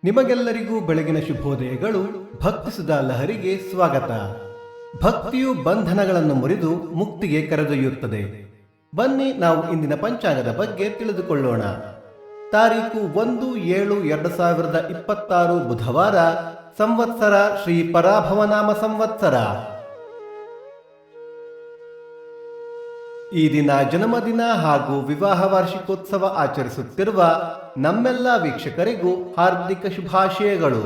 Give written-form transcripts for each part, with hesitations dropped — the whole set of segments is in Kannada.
ನಿಮಗೆಲ್ಲರಿಗೂ ಬೆಳಗಿನ ಶುಭೋದಯಗಳು. ಭಕ್ತಿಸುಧಾ ಲಹರಿಗೆ ಸ್ವಾಗತ. ಭಕ್ತಿಯು ಬಂಧನಗಳನ್ನು ಮುರಿದು ಮುಕ್ತಿಗೆ ಕರೆದೊಯ್ಯುತ್ತದೆ. ಬನ್ನಿ ನಾವು ಇಂದಿನ ಪಂಚಾಂಗದ ಬಗ್ಗೆ ತಿಳಿದುಕೊಳ್ಳೋಣ. ತಾರೀಕು 1/7/2026 ಬುಧವಾರ, ಸಂವತ್ಸರ ಶ್ರೀ ಪರಾಭವನಾಮ ಸಂವತ್ಸರ. ಈ ದಿನ ಜನ್ಮದಿನ ಹಾಗೂ ವಿವಾಹ ವಾರ್ಷಿಕೋತ್ಸವ ಆಚರಿಸುತ್ತಿರುವ ನಮ್ಮೆಲ್ಲ ವೀಕ್ಷಕರಿಗೂ ಹಾರ್ದಿಕ ಶುಭಾಶಯಗಳು.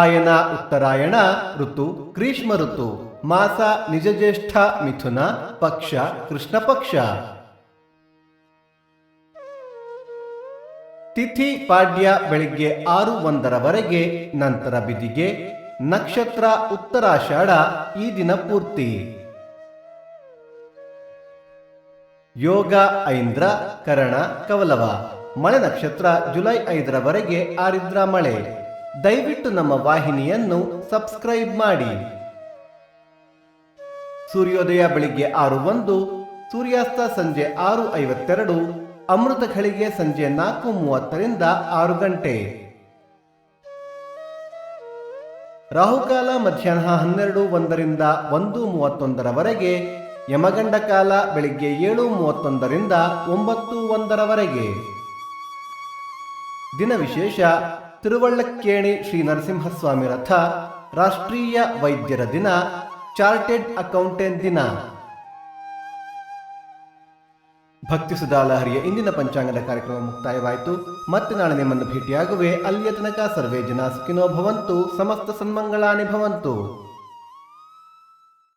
ಆಯನ ಉತ್ತರಾಯಣ ಋತು ಗ್ರೀಷ್ಮ ಋತು. ಮಾಸ ನಿಜಜ್ಯೇಷ್ಠ ಮಿಥುನ, ಪಕ್ಷ ಕೃಷ್ಣ ಪಕ್ಷ. ತಿಥಿ ಪಾಡ್ಯ ಬೆಳಿಗ್ಗೆ 6:01 ನಂತರ ಬಿದಿಗೆ. ನಕ್ಷತ್ರ ಉತ್ತರಾಷಾಢ. ಈ ದಿನ ಪೂರ್ತಿ ಯೋಗ ಐಂದ್ರ, ಕರಣ ಕವಲವ. ಮಳೆ ನಕ್ಷತ್ರ ಜುಲೈ 5 ಆರಿದ್ರ ಮಳೆ. ದಯವಿಟ್ಟು ನಮ್ಮ ವಾಹಿನಿಯನ್ನು ಸಬ್ಸ್ಕ್ರೈಬ್ ಮಾಡಿ. ಸೂರ್ಯೋದಯ ಬೆಳಿಗ್ಗೆ 6:01, ಸೂರ್ಯಾಸ್ತ ಸಂಜೆ 6:52, ಅಮೃತ ಘಳಿಗೆ ಸಂಜೆ 4:30 6 ಗಂಟೆ. ರಾಹುಕಾಲ ಮಧ್ಯಾಹ್ನ 12:01 1:31, ಯಮಗಂಡ ಕಾಲ ಬೆಳಿಗ್ಗೆ 7:31 9:01. ದಿನ ವಿಶೇಷ: ತಿರುವಳ್ಳಕ್ಕೇಣಿ ಶ್ರೀ ನರಸಿಂಹಸ್ವಾಮಿ ರಥ, ರಾಷ್ಟ್ರೀಯ ವೈದ್ಯರ ದಿನ, ಚಾರ್ಟೆಡ್ ಅಕೌಂಟೆಂಟ್ ದಿನ. ಭಕ್ತಿಸುಧಾ ಲಹರಿಯ ಇಂದಿನ ಪಂಚಾಂಗದ ಕಾರ್ಯಕ್ರಮ ಮುಕ್ತಾಯವಾಯಿತು. ಮತ್ತೆ ನಾಳೆ ನಿಮ್ಮನ್ನು ಭೇಟಿಯಾಗುವೆ. ಅಲ್ಲಿಯ ತನಕ ಸರ್ವೇ ಜನ ಸುಖಿನೋ ಭವಂತು, ಸಮಸ್ತ ಸನ್ಮಂಗಳಾನಿ ಭವಂತು.